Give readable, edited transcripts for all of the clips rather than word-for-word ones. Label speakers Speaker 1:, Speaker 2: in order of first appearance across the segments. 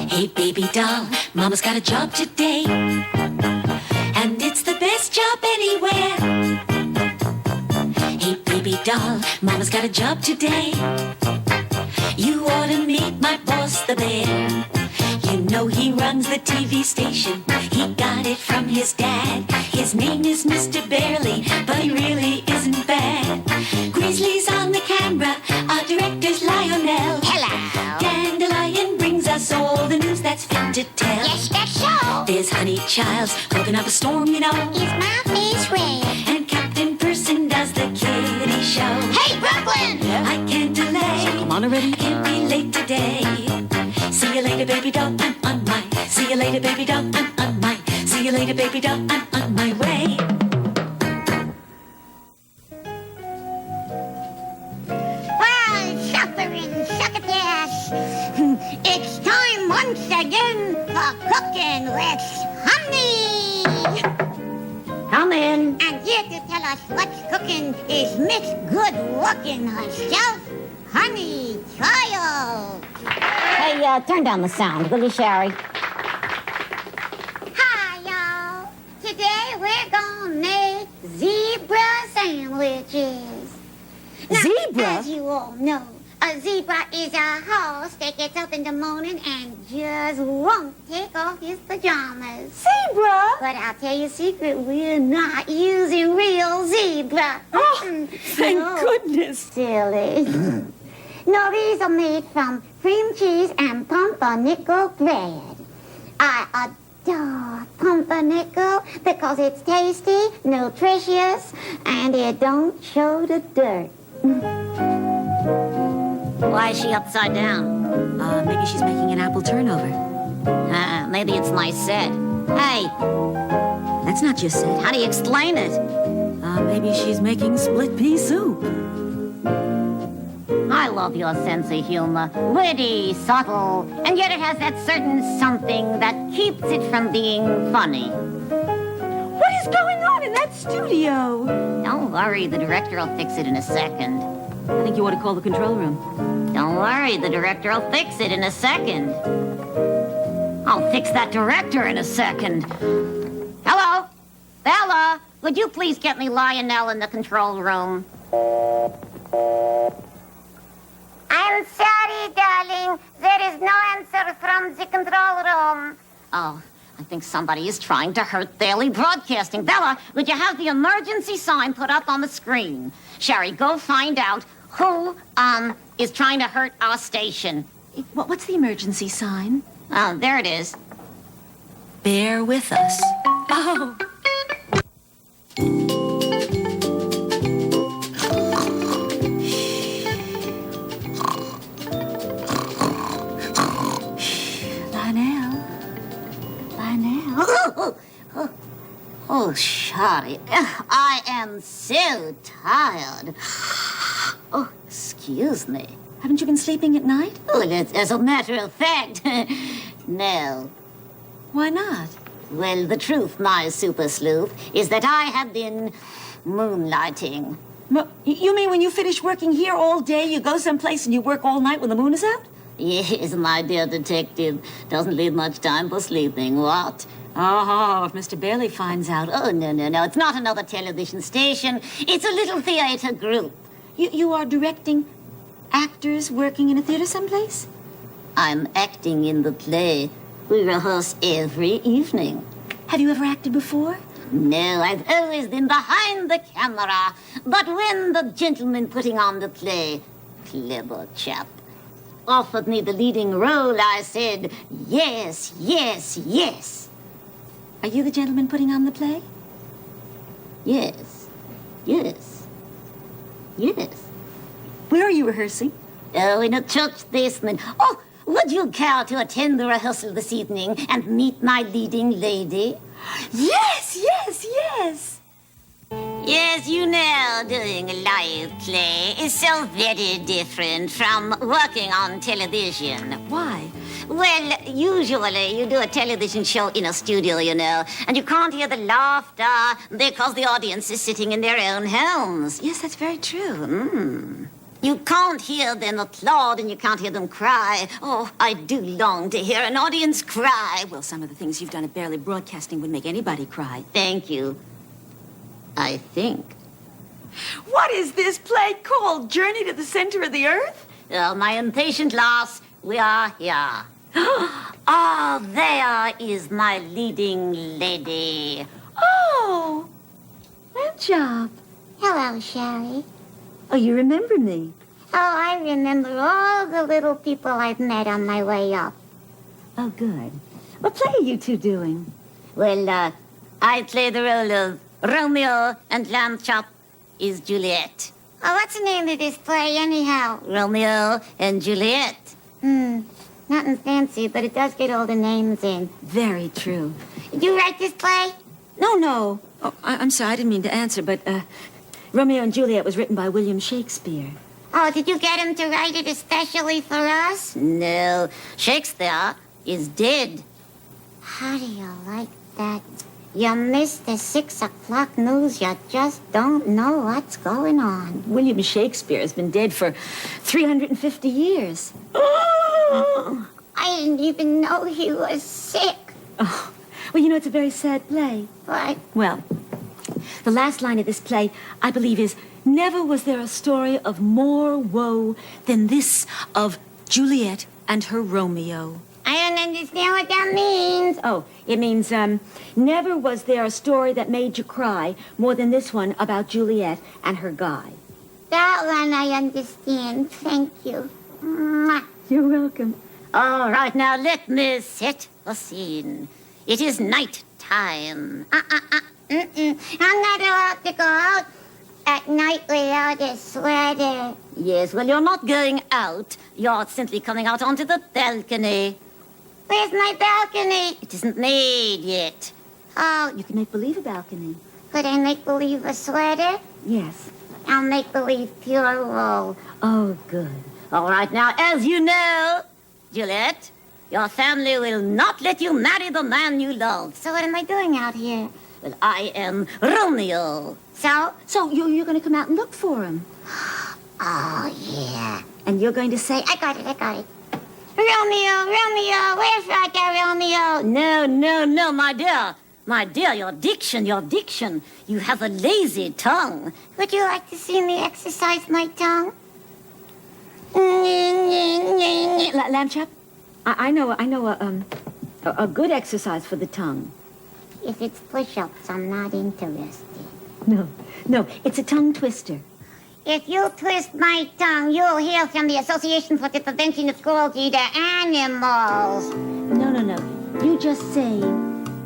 Speaker 1: Hey, baby doll, Mama's got a job today, and it's the best job anywhere. Hey, baby doll, Mama's got a job today. You ought to meet my boss, the bear. You know he runs the TV station. He got it from his dad. His name is Mr. Barely, but he really isn't bad. Grizzly's on the camera, our director's Lionel.
Speaker 2: Hello.
Speaker 1: Dandelion brings us all the news that's fit to tell.
Speaker 2: Yes, that's so.
Speaker 1: There's Honey Childs cooking up a storm, you know.
Speaker 2: His mouth is red.
Speaker 1: And Captain Person does the kitty show.
Speaker 2: Hey, Brooklyn!
Speaker 1: I can't delay.
Speaker 3: So come on already.
Speaker 1: I can't be late today. See you later, baby doll, I'm on my. See you later, baby doll, I'm on my. See you later, baby doll, I'm on my way.
Speaker 2: Well, suffering succotash. It's time once again for cooking with Honey.
Speaker 3: Come in.
Speaker 2: And here to tell us what's cooking is Miss Good Looking herself, Honey Child.
Speaker 3: Hey, turn down the sound, will you, Shari?
Speaker 2: Hi, y'all. Today we're gonna make zebra sandwiches. Now,
Speaker 3: Zebra?
Speaker 2: as you all know, a zebra is a horse that gets up in the morning and just won't take off his pajamas.
Speaker 3: Zebra?
Speaker 2: But I'll tell you a secret, we're not using real zebra.
Speaker 3: Oh, thank
Speaker 2: No.
Speaker 3: goodness.
Speaker 2: Silly. No, these are made from cream cheese and pumpernickel bread. I adore pumpernickel because it's tasty, nutritious, and it don't show the dirt.
Speaker 3: Why is she upside down?
Speaker 1: Maybe she's making an apple turnover.
Speaker 3: Maybe it's my set. Hey,
Speaker 1: That's not just it.
Speaker 3: how do you explain it?
Speaker 1: Maybe she's making split pea soup.
Speaker 3: I love your sense of humor. Witty, subtle, and yet it has that certain something that keeps it from being funny.
Speaker 1: What is going on in that studio?
Speaker 3: Don't worry, the director will fix it in a second.
Speaker 1: I think you ought to call the control room.
Speaker 3: Don't worry, the director will fix it in a second. I'll fix that director in a second. Hello? Bella, would you please get me Lionel in the control room?
Speaker 2: I'm sorry, darling. There is no answer from the control room.
Speaker 3: Oh, I think somebody is trying to hurt Daily Broadcasting. Bella, would you have the emergency sign put up on the screen? Shari, go find out who, is trying to hurt our station.
Speaker 1: What's the emergency sign?
Speaker 3: Oh, there it is.
Speaker 1: Bear with us. Oh.
Speaker 3: Oh, Shari, I am so tired. Oh, excuse me.
Speaker 1: Haven't you been sleeping at night?
Speaker 3: Oh, as a matter of fact, no.
Speaker 1: Why not?
Speaker 3: Well, the truth, my super sleuth, is that I have been moonlighting.
Speaker 1: You mean when you finish working here all day, you go someplace and you work all night when the moon is out?
Speaker 3: Yes, my dear detective. Doesn't leave much time for sleeping, what?
Speaker 1: Oh, if Mr. Bailey finds out.
Speaker 3: Oh, no. It's not another television station. It's a little theater group.
Speaker 1: You are directing actors working in a theater someplace?
Speaker 3: I'm acting in the play. We rehearse every evening.
Speaker 1: Have you ever acted before?
Speaker 3: No, I've always been behind the camera. But when the gentleman putting on the play, clever chap, offered me the leading role, I said, yes, yes, yes.
Speaker 1: Are you the gentleman putting on the play?
Speaker 3: Yes, yes, yes.
Speaker 1: Where are you rehearsing?
Speaker 3: Oh, in a church basement. Oh, would you care to attend the rehearsal this evening and meet my leading lady?
Speaker 1: Yes.
Speaker 3: Yes, you know, doing a live play is so very different from working on television.
Speaker 1: Why?
Speaker 3: Well, usually you do a television show in a studio, you know, and you can't hear the laughter because the audience is sitting in their own homes.
Speaker 1: Yes, that's very true.
Speaker 3: You can't hear them applaud and you can't hear them cry. Oh, I do long to hear an audience cry.
Speaker 1: Well, some of the things you've done at Barely Broadcasting would make anybody cry.
Speaker 3: Thank you. I think.
Speaker 1: What is this play called? Journey to the Center of the Earth?
Speaker 3: Oh, my impatient lass, we are here. Ah, there is my leading lady.
Speaker 1: Oh, well, job.
Speaker 2: Hello, Shari.
Speaker 1: Oh, you remember me?
Speaker 2: Oh, I remember all the little people I've met on my way up.
Speaker 1: Oh, good. What play are you two doing?
Speaker 3: Well, I play the role of Romeo and Lamb Chop is Juliet.
Speaker 2: Oh, what's the name of this play, anyhow?
Speaker 3: Romeo and Juliet.
Speaker 2: Nothing fancy, but it does get all the names in.
Speaker 1: Very true.
Speaker 2: Did you write this play?
Speaker 1: No. Oh, I'm sorry, I didn't mean to answer, but Romeo and Juliet was written by William Shakespeare.
Speaker 2: Oh, did you get him to write it especially for us?
Speaker 3: No, Shakespeare is dead.
Speaker 2: How do you like that? You missed the 6 o'clock news. You just don't know what's going on.
Speaker 1: William Shakespeare has been dead for 350 years.
Speaker 2: I didn't even know he was sick.
Speaker 1: Oh, well, you know, it's a very sad play.
Speaker 2: What?
Speaker 1: Well, the last line of this play, I believe, is, "Never was there a story of more woe than this of Juliet and her Romeo."
Speaker 2: I don't understand what that means.
Speaker 1: Oh, it means, never was there a story that made you cry more than this one about Juliet and her guy.
Speaker 2: That one I understand. Thank you. Mwah.
Speaker 1: You're welcome.
Speaker 3: All right, now let me set the scene. It is night time.
Speaker 2: I'm not allowed to go out at night without a sweater.
Speaker 3: Yes, well, you're not going out. You're simply coming out onto the balcony.
Speaker 2: Where's my balcony?
Speaker 3: It isn't made yet.
Speaker 2: Oh,
Speaker 1: You can make believe a balcony.
Speaker 2: could I make believe a sweater?
Speaker 1: Yes.
Speaker 2: I'll make believe pure wool.
Speaker 1: Oh, good.
Speaker 3: All right, now, as you know, Juliet, your family will not let you marry the man you love.
Speaker 2: So what am I doing out here?
Speaker 3: Well, I am Romeo.
Speaker 2: So?
Speaker 1: So you're going to come out and look for him.
Speaker 2: Oh, yeah.
Speaker 1: And you're going to say,
Speaker 2: I got it. Romeo, where's Roger Romeo?
Speaker 3: No, my dear. My dear, your diction. You have a lazy tongue.
Speaker 2: Would you like to see me exercise my tongue?
Speaker 1: Lamb chop, I know a good exercise for the tongue.
Speaker 2: If it's push-ups, I'm not interested.
Speaker 1: No, it's a tongue twister.
Speaker 2: If you twist my tongue, you'll hear from the Association for the Prevention of Cruelty to Animals.
Speaker 1: No. You just say,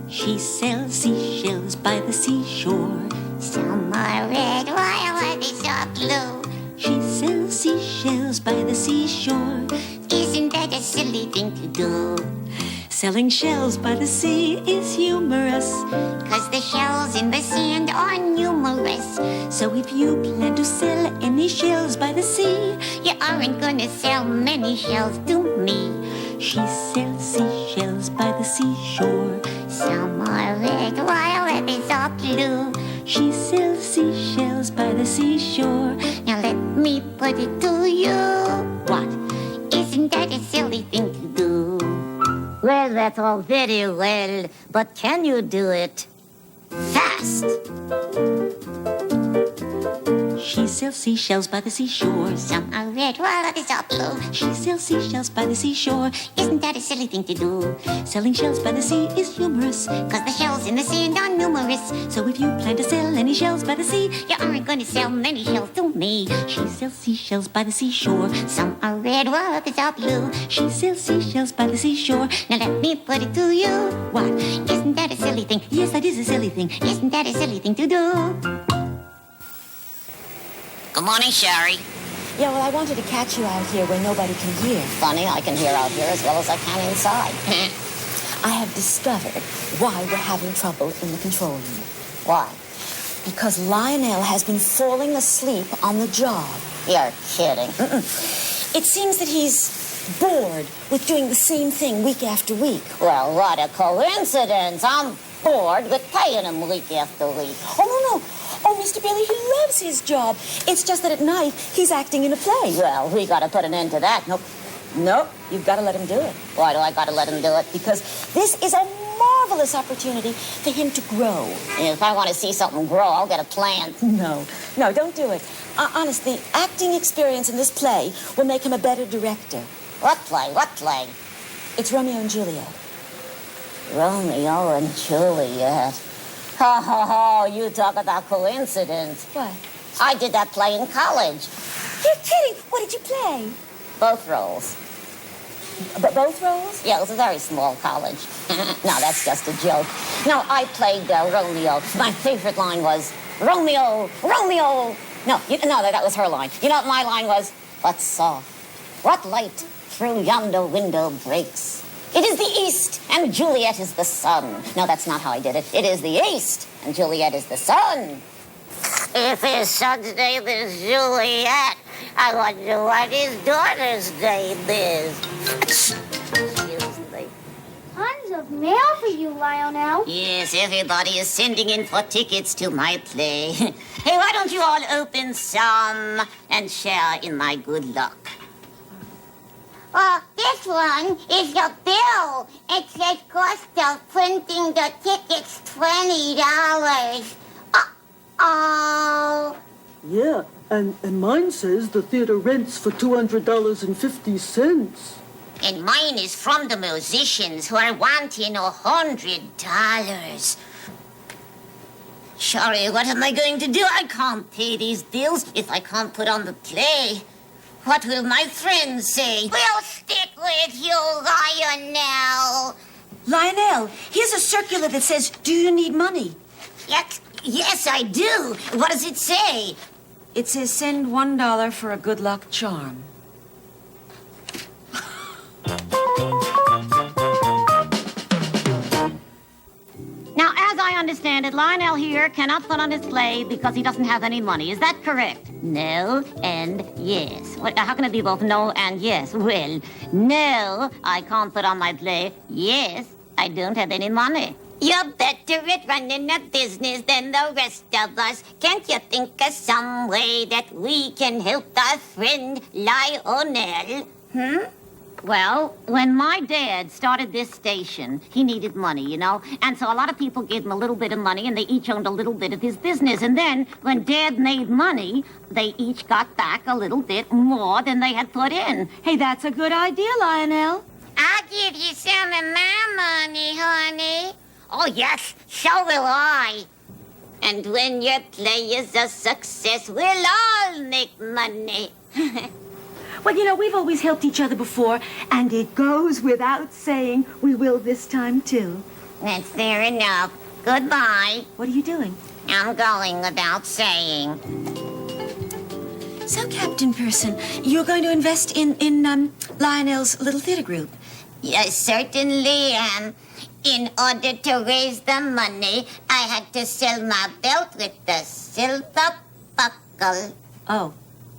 Speaker 4: She sells seashells by the seashore.
Speaker 2: Some are red, while others are blue.
Speaker 4: She sells seashells by the seashore.
Speaker 2: Isn't that a silly thing to do?
Speaker 4: Selling shells by the sea is humorous.
Speaker 2: 'Cause the shells in the sand are numerous.
Speaker 4: So if you plan to sell any shells by the sea,
Speaker 2: You aren't gonna sell many shells to me.
Speaker 4: she sells seashells by the seashore.
Speaker 2: Some are red, while others are blue.
Speaker 4: She sells seashells by the seashore.
Speaker 2: Now let me put it to you.
Speaker 4: What?
Speaker 2: Isn't that a silly thing to do?
Speaker 3: Well, that's all very well, but can you do it fast?
Speaker 4: She sells seashells by the seashore.
Speaker 2: Some are red, while others are blue.
Speaker 4: She sells seashells by the seashore.
Speaker 2: Isn't that a silly thing to do?
Speaker 4: Selling shells by the sea is humorous.
Speaker 2: 'Cause the shells in the sand are numerous.
Speaker 4: So if you plan to sell any shells by the sea,
Speaker 2: You aren't gonna sell many shells to me.
Speaker 4: she sells seashells by the seashore.
Speaker 2: Some are red, while others are blue.
Speaker 4: She sells seashells by the seashore.
Speaker 2: Now let me put it to you.
Speaker 4: What?
Speaker 2: Isn't that a silly thing?
Speaker 4: Yes, that is a silly thing.
Speaker 2: Isn't that a silly thing to do?
Speaker 3: Good morning, Shari.
Speaker 1: yeah, well, I wanted to catch you out here where nobody can hear.
Speaker 3: Funny, I can hear out here as well as I can inside.
Speaker 1: I have discovered why we're having trouble in the control room.
Speaker 3: Why?
Speaker 1: Because Lionel has been falling asleep on the job.
Speaker 3: You're kidding.
Speaker 1: It seems that he's bored with doing the same thing week after week.
Speaker 3: Well, what a coincidence. I'm bored with paying him week after week.
Speaker 1: Oh, no.
Speaker 4: Oh, Mr. Bailey, he loves his job. It's just that at night, he's acting in a play.
Speaker 3: Well, we gotta put an end to that.
Speaker 4: Nope, you've got to let him do it.
Speaker 3: Why do I gotta let him do it?
Speaker 4: Because this is a marvelous opportunity for him to grow.
Speaker 3: If I want to see something grow, I'll get a plant.
Speaker 4: No, don't do it. Honest, the acting experience in this play will make him a better director.
Speaker 3: What play? What play?
Speaker 4: It's Romeo and Juliet.
Speaker 3: Romeo and Juliet. Ha ha ha, you talk about coincidence.
Speaker 4: What?
Speaker 3: I did that play in college.
Speaker 4: You're kidding. What did you play?
Speaker 3: Both roles.
Speaker 4: Both roles?
Speaker 3: Yeah, it was a very small college. No, that's just a joke. No, I played Romeo. My favorite line was, Romeo, Romeo. No, that was her line. You know what my line was? What's soft? What light through yonder window breaks? It is the east, and Juliet is the sun. No, that's not how I did it. It is the east, and Juliet is the sun. If his son's name is Juliet, I wonder what his daughter's name is. Excuse me.
Speaker 2: Tons of mail for you, Lionel.
Speaker 3: Yes, everybody is sending in for tickets to my play. Hey, why don't you all open some and share in my good luck?
Speaker 2: This one is the bill. It says cost of printing the tickets $20. Oh.
Speaker 5: Yeah, and mine says the theater rents for $200.50.
Speaker 3: And mine is from the musicians who are wanting $100. Shari, what am I going to do? I can't pay these bills if I can't put on the play. What will my friends say? We'll stick with you, Lionel.
Speaker 4: Lionel, here's a circular that says, do you need money?
Speaker 3: Yes, I do. What does it say?
Speaker 4: It says send $1 for a good luck charm.
Speaker 3: Now, as I understand it, Lionel here cannot put on his play because he doesn't have any money. Is that correct? No and yes. How can it be both no and yes? Well, no, I can't put on my play. Yes, I don't have any money. You're better at running a business than the rest of us. Can't you think of some way that we can help our friend Lionel? Well, when my dad started this station, he needed money, you know? And so a lot of people gave him a little bit of money, and they each owned a little bit of his business. And then, when Dad made money, they each got back a little bit more than they had put in.
Speaker 4: Hey, that's a good idea, Lionel.
Speaker 3: I'll give you some of my money, honey. Oh, yes, so will I. And when your play is a success, we'll all make money.
Speaker 4: Well, you know, we've always helped each other before, and it goes without saying we will this time, too.
Speaker 3: That's fair enough. Goodbye.
Speaker 4: What are you doing?
Speaker 3: I'm going without saying.
Speaker 4: So, Captain Person, you're going to invest in Lionel's little theater group?
Speaker 3: Yes, certainly am. In order to raise the money, I had to sell my belt with the silver buckle.
Speaker 4: Oh,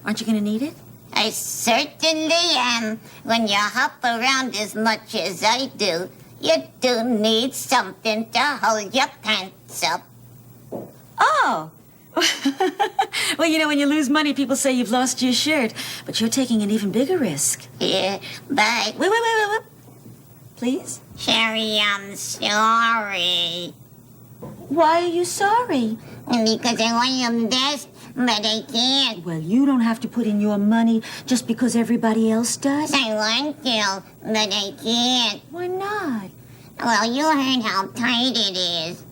Speaker 4: aren't you going to need it?
Speaker 3: I certainly am. When you hop around as much as I do, you do need something to hold your pants up.
Speaker 4: Oh! Well, you know, when you lose money, people say you've lost your shirt, but you're taking an even bigger risk.
Speaker 3: Yeah, but...
Speaker 4: Wait. Please?
Speaker 3: Shari, I'm sorry.
Speaker 4: Why are you sorry?
Speaker 3: Because I want to invest, but I can't.
Speaker 4: Well, you don't have to put in your money just because everybody else does.
Speaker 3: I want to, but I can't.
Speaker 4: Why not?
Speaker 3: Well, you heard how tight it is.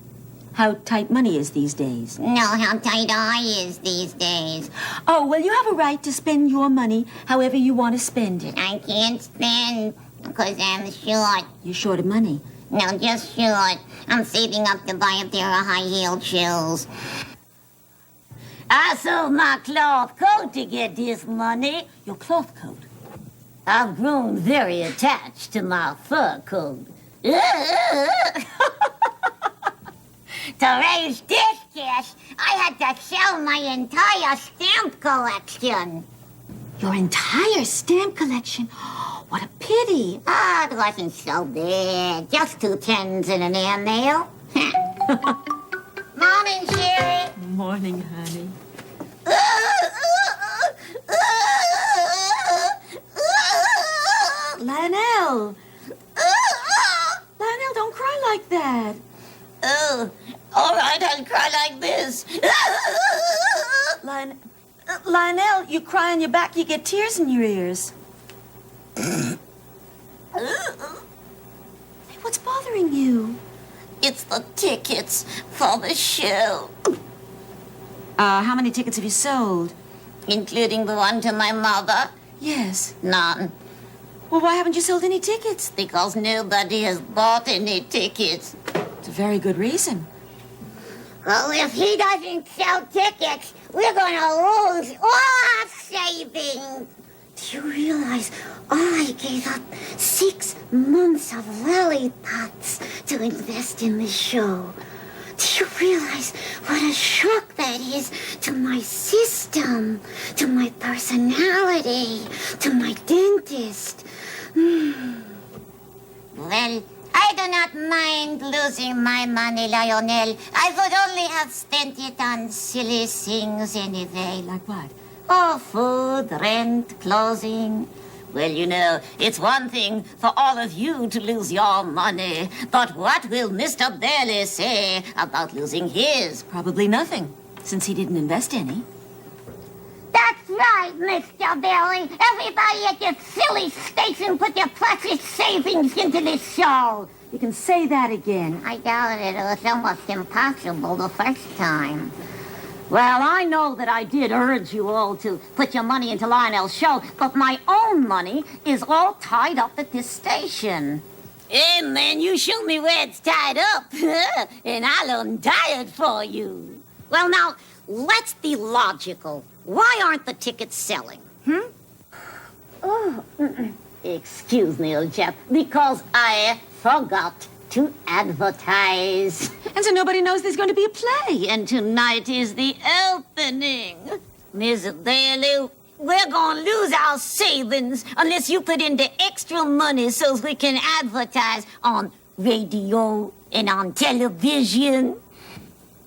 Speaker 4: How tight money is these days.
Speaker 3: No, how tight I is these days.
Speaker 4: Oh, well, you have a right to spend your money however you want to spend it.
Speaker 3: I can't spend because I'm short.
Speaker 4: You're short of money.
Speaker 3: No, just short. I'm saving up to buy a pair of high-heeled shoes. I sold my cloth coat to get this money.
Speaker 4: Your cloth coat?
Speaker 3: I've grown very attached to my fur coat. To raise this cash, I had to sell my entire stamp collection.
Speaker 4: Your entire stamp collection? What a pity.
Speaker 3: Ah, it wasn't so bad. Just 2 tens and an airmail. Morning, Shari.
Speaker 4: morning, honey. Lionel! Lionel, don't cry like that.
Speaker 3: Oh, all right, I'll cry like this.
Speaker 4: Lionel, you cry on your back, you get tears in your ears. Hey, what's bothering you?
Speaker 3: It's the tickets for the show,
Speaker 4: How many tickets have you sold?
Speaker 3: including the one to my mother.
Speaker 4: Yes.
Speaker 3: None,
Speaker 4: Well, why haven't you sold any tickets?
Speaker 3: because nobody has bought any tickets.
Speaker 4: It's a very good reason.
Speaker 2: Well, if he doesn't sell tickets, we're gonna lose all our savings. Do you realize I gave up 6 months of lollipops to invest in this show? Do you realize what a shock that is to my system, to my personality, to my dentist?
Speaker 3: Well, I do not mind losing my money, Lionel. I would only have spent it on silly things anyway.
Speaker 4: Like what?
Speaker 3: Oh, food, rent, clothing. Well, you know, it's one thing for all of you to lose your money, but what will Mr. Bailey say about losing his?
Speaker 4: Probably nothing, since he didn't invest any.
Speaker 2: That's right, Mr. Bailey. Everybody at your silly station put their precious savings into this show.
Speaker 4: You can say that again.
Speaker 2: I doubt it. It was almost impossible the first time.
Speaker 3: Well, I know that I did urge you all to put your money into Lionel's show, but my own money is all tied up at this station. Hey, man, you show me where it's tied up, and I'll untie it for you. Well, now, let's be logical. Why aren't the tickets selling? Oh, excuse me, old chap, because I forgot to advertise.
Speaker 4: And so nobody knows there's going to be a play.
Speaker 3: And tonight is the opening. Miss Bailey, we're gonna lose our savings unless you put in the extra money so we can advertise on radio and on television.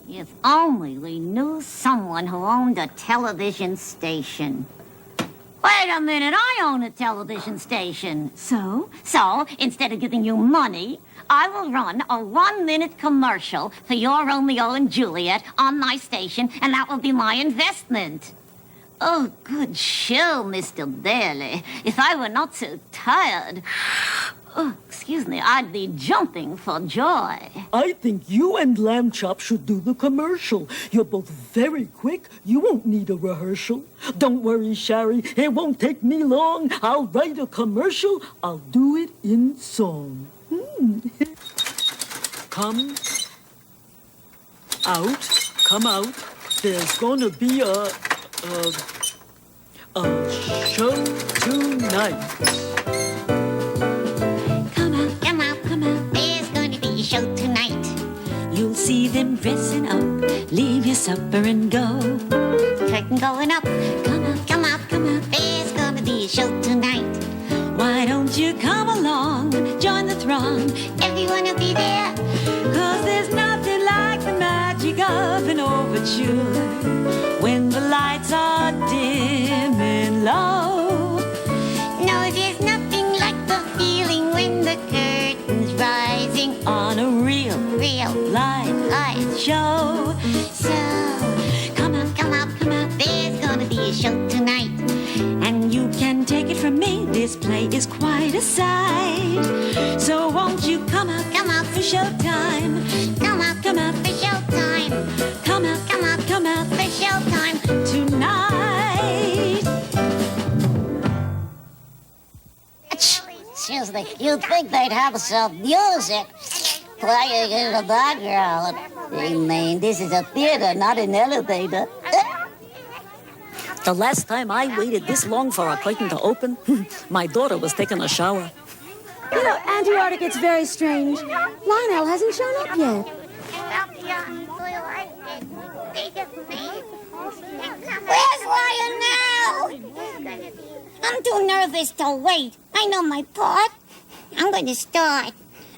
Speaker 3: If only we knew someone who owned a television station. Wait a minute, I own a television station.
Speaker 4: So?
Speaker 3: So, instead of giving you money, I will run a 1-minute commercial for your Romeo and Juliet on my station, and that will be my investment. Oh, good show, Mr. Bailey. If I were not so tired, I'd be jumping for joy.
Speaker 5: I think you and Lamb Chop should do the commercial. You're both very quick. You won't need a rehearsal. Don't worry, Shari. It won't take me long. I'll write a commercial. I'll do it in song. Come out. There's gonna be a show tonight.
Speaker 2: Come out. There's going to be a show tonight.
Speaker 1: You'll see them dressing up, leave your supper and go.
Speaker 2: Curtain going up. Come out. There's going to be a show tonight.
Speaker 1: Why don't you come along, join the throng?
Speaker 2: Everyone will be there.
Speaker 1: 'Cause there's nothing like the magic of an overture when the lights are dim and low.
Speaker 2: No, there's nothing like the feeling when the curtain's rising
Speaker 1: On a real live show.
Speaker 2: So, come out. There's gonna be a show tonight.
Speaker 1: And you can take it from me, this play is quite a sight. So won't you come out for showtime?
Speaker 2: Come out for showtime.
Speaker 1: Come out
Speaker 2: For showtime.
Speaker 1: tonight.
Speaker 3: Excuse me, you'd think they'd have some music playing in the background. Hey, man, this is a theater, not an elevator.
Speaker 6: The last time I waited this long for a curtain to open, my daughter was taking a shower.
Speaker 4: You know, Auntie Arctic, it's very strange. Lionel hasn't shown up yet.
Speaker 2: Where's Lionel? I'm too nervous to wait. I know my part. I'm going to start.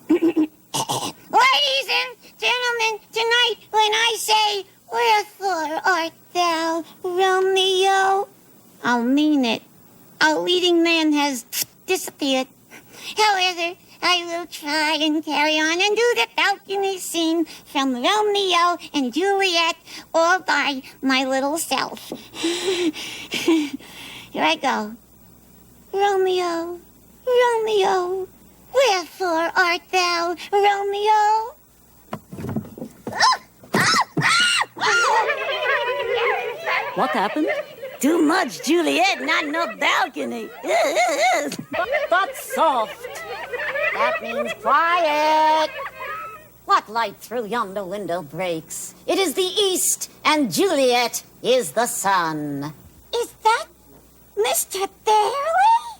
Speaker 2: Ladies and gentlemen, tonight when I say
Speaker 3: Wherefore art thou, Romeo? I'll mean it. Our leading man has disappeared. However, I will try and carry on and do the balcony scene from Romeo and Juliet all by my little self. Here I go. Romeo, Romeo, wherefore art thou, Romeo?
Speaker 6: What happened?
Speaker 3: Too much Juliet, not enough balcony.
Speaker 6: That's soft.
Speaker 3: That means quiet. What light through yonder window breaks? It is the east, and Juliet is the sun. Is that Mr. Barely?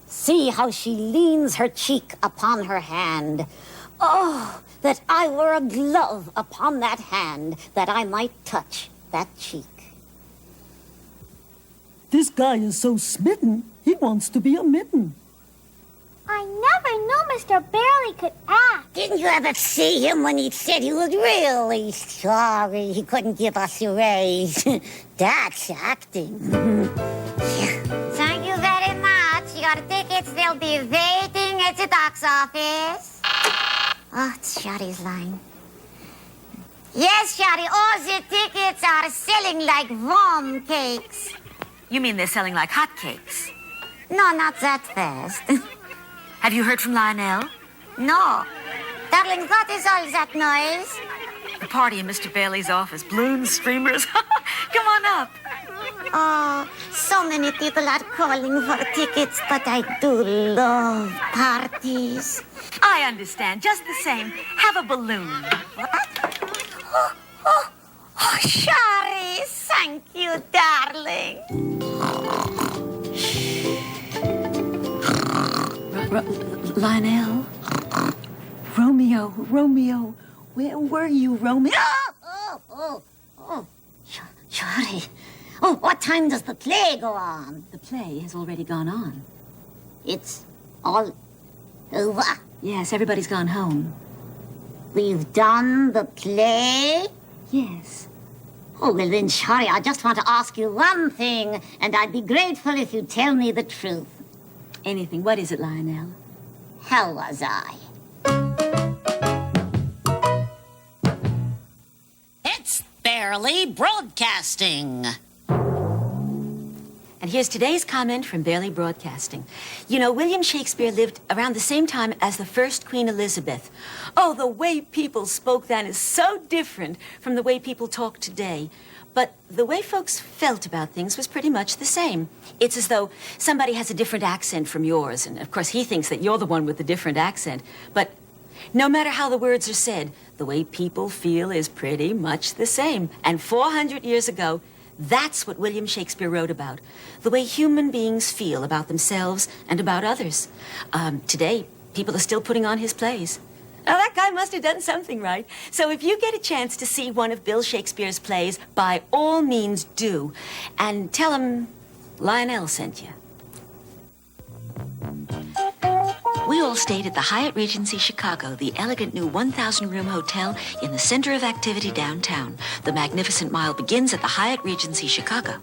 Speaker 3: See how she leans her cheek upon her hand. Oh, that I were a glove upon that hand, that I might touch that cheek.
Speaker 5: This guy is so smitten, he wants to be a mitten.
Speaker 2: I never knew Mr. Barely could act.
Speaker 3: Didn't you ever see him when he said he was really sorry he couldn't give us a raise? That's acting. Thank you very much. Your tickets will be waiting at the box office. Oh, it's Shari's line. Yes, Shari, all the tickets are selling like warm cakes.
Speaker 4: You mean they're selling like hotcakes?
Speaker 3: No, not that fast.
Speaker 4: Have you heard from Lionel?
Speaker 3: No. Darling, what is all that noise?
Speaker 4: The party in Mr. Bailey's office. Balloons, streamers. Come on up.
Speaker 3: Oh, so many people are calling for tickets, but I do love parties.
Speaker 4: I understand. Just the same. Have a balloon.
Speaker 3: Oh, Shari, thank you, darling.
Speaker 4: Lionel? Romeo. Where were you, Romeo?
Speaker 3: Shari. Oh, what time does the play go on?
Speaker 4: The play has already gone on.
Speaker 3: It's all over.
Speaker 4: Yes, everybody's gone home.
Speaker 3: We've done the play?
Speaker 4: Yes.
Speaker 3: Oh, well then, Shari, I just want to ask you one thing, and I'd be grateful if you'd tell me the truth.
Speaker 4: Anything. What is it, Lionel?
Speaker 3: How was I?
Speaker 1: It's barely broadcasting.
Speaker 4: And here's today's comment from Barely Broadcasting. You know, William Shakespeare lived around the same time as the first Queen Elizabeth. Oh, the way people spoke then is so different from the way people talk today. But the way folks felt about things was pretty much the same. It's as though somebody has a different accent from yours, and of course he thinks that you're the one with the different accent. But no matter how the words are said, the way people feel is pretty much the same. And 400 years ago, that's what William Shakespeare wrote about. The way human beings feel about themselves and about others. Today, people are still putting on his plays. Now, that guy must have done something right. So if you get a chance to see one of Bill Shakespeare's plays, by all means do. And tell him Lionel sent you. We all stayed at the Hyatt Regency Chicago, the elegant new 1,000-room hotel in the center of activity downtown. The magnificent mile begins at the Hyatt Regency Chicago.